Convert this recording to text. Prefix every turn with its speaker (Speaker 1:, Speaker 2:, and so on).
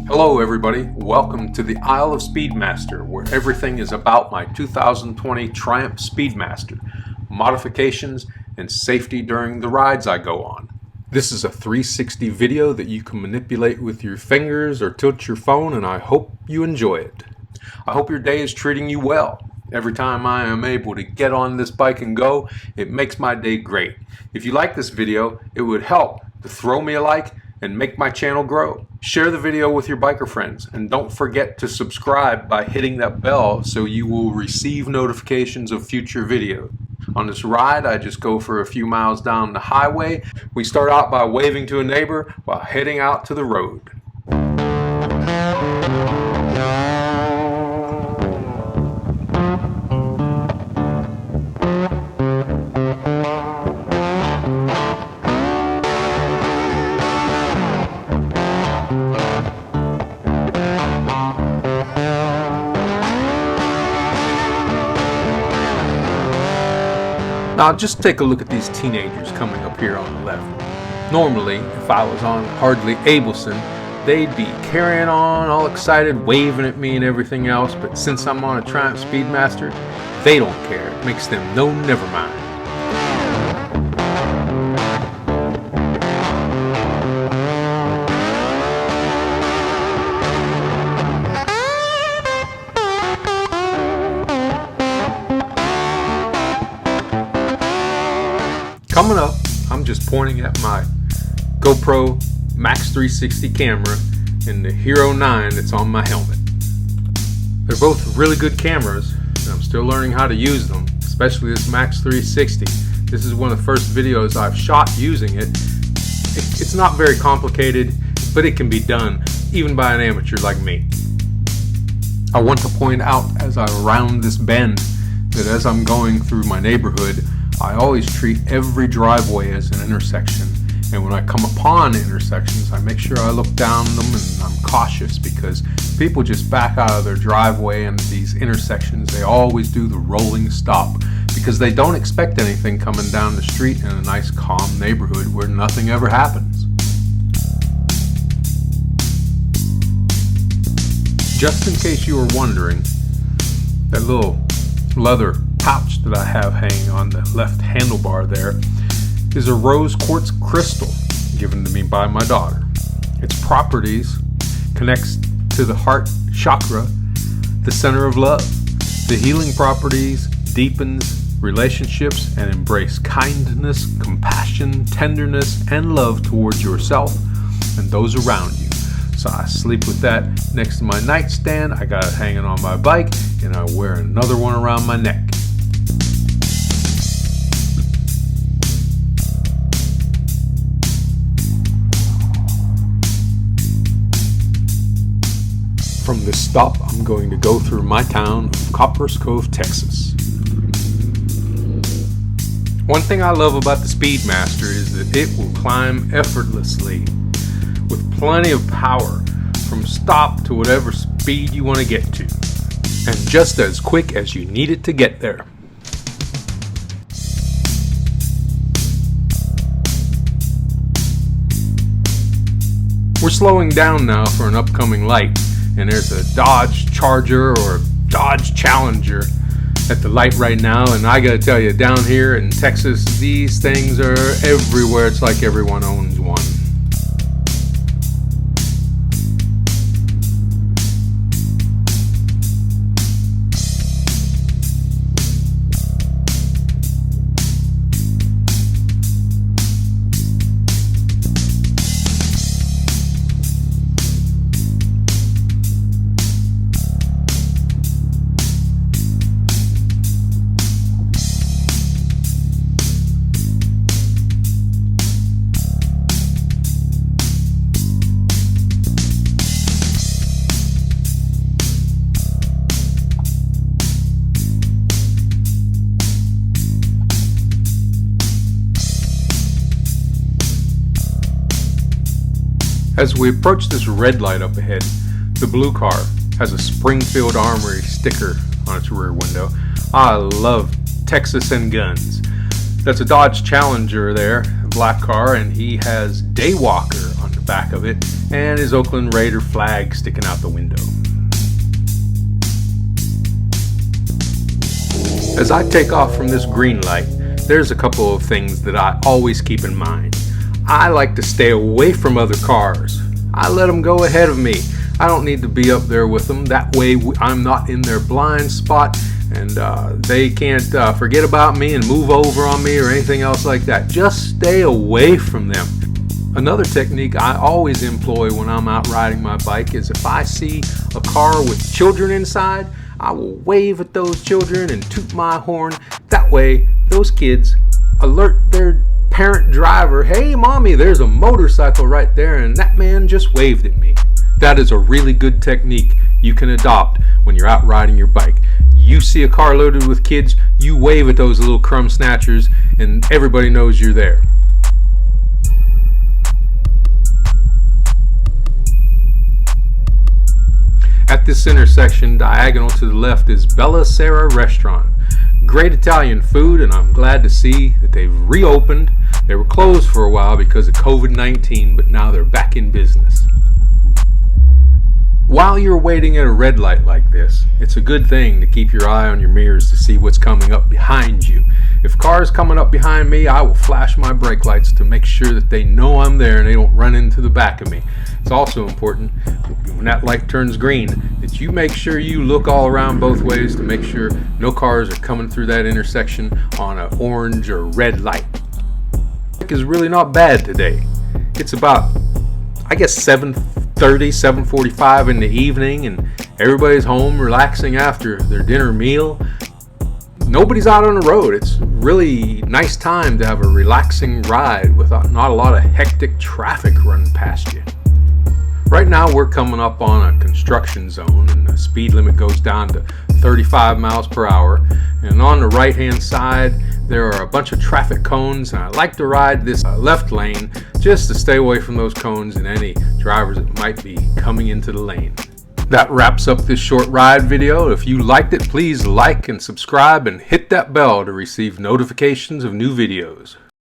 Speaker 1: Hello everybody, welcome to the Isle of Speedmaster, where everything is about my 2020 Triumph Speedmaster, modifications and safety during the rides I go on. This is a 360 video that you can manipulate with your fingers or tilt your phone, and I hope you enjoy it. I hope your day is treating you well. Every time I am able to get on this bike and go, it makes my day great. If you like this video, it would help to throw me a like and make my channel grow. Share the video with your biker friends, and don't forget to subscribe by hitting that bell so you will receive notifications of future videos. On this ride, I just go for a few miles down the highway. We start out by waving to a neighbor while heading out to the road. Now just take a look at these teenagers coming up here on the left. Normally, if I was on Hardly Abelson, they'd be carrying on, all excited, waving at me and everything else, but since I'm on a Triumph Speedmaster, they don't care. It makes them no never mind. Coming up, I'm just pointing at my GoPro MAX 360 camera and the Hero 9 that's on my helmet. They're both really good cameras, and I'm still learning how to use them, especially this MAX 360. This is one of the first videos I've shot using it. It's not very complicated, but it can be done, even by an amateur like me. I want to point out as I round this bend that as I'm going through my neighborhood, I always treat every driveway as an intersection, and when I come upon intersections, I make sure I look down them and I'm cautious, because people just back out of their driveway, and these intersections, they always do the rolling stop because they don't expect anything coming down the street in a nice calm neighborhood where nothing ever happens. Just in case you were wondering, that little leather pouch that I have hanging on the left handlebar there is a rose quartz crystal given to me by my daughter. Its properties connects to the heart chakra, the center of love. The healing properties deepens relationships and embrace kindness, compassion, tenderness, and love towards yourself and those around you. So I sleep with that next to my nightstand. I got it hanging on my bike, and I wear another one around my neck. From this stop, I'm going to go through my town of Copperas Cove, Texas. One thing I love about the Speedmaster is that it will climb effortlessly with plenty of power from stop to whatever speed you want to get to, and just as quick as you need it to get there. We're slowing down now for an upcoming light, and there's a Dodge Charger or a Dodge Challenger at the light right now, and I gotta tell you, down here in Texas, these things are everywhere. It's like everyone owns one. As we approach this red light up ahead, the blue car has a Springfield Armory sticker on its rear window. I love Texas and guns. That's a Dodge Challenger there, a black car, and he has Daywalker on the back of it and his Oakland Raider flag sticking out the window. As I take off from this green light, there's a couple of things that I always keep in mind. I like to stay away from other cars. I let them go ahead of me. I don't need to be up there with them. That way I'm not in their blind spot and they can't forget about me and move over on me or anything else like that. Just stay away from them. Another technique I always employ when I'm out riding my bike is if I see a car with children inside, I will wave at those children and toot my horn. That way, those kids alert their parent driver, hey mommy, there's a motorcycle right there and that man just waved at me. That is a really good technique you can adopt when you're out riding your bike. You see a car loaded with kids, you wave at those little crumb snatchers and everybody knows you're there. At this intersection, diagonal to the left, is Bella Sera Restaurant. Great Italian food, and I'm glad to see that they've reopened. They were closed for a while because of COVID-19, but now they're back in business. While you're waiting at a red light like this, it's a good thing to keep your eye on your mirrors to see what's coming up behind you. If cars coming up behind me, I will flash my brake lights to make sure that they know I'm there and they don't run into the back of me. It's also important when that light turns green that you make sure you look all around both ways to make sure no cars are coming through that intersection on an orange or red light. Traffic is really not bad today. It's about, I guess, 7:30, 7:45 in the evening, and everybody's home relaxing after their dinner meal. Nobody's out on the road. It's really nice time to have a relaxing ride without not a lot of hectic traffic running past you. Right now we're coming up on a construction zone and the speed limit goes down to 35 miles per hour. And on the right hand side there are a bunch of traffic cones, and I like to ride this left lane just to stay away from those cones and any drivers that might be coming into the lane. That wraps up this short ride video. If you liked it, please like and subscribe and hit that bell to receive notifications of new videos.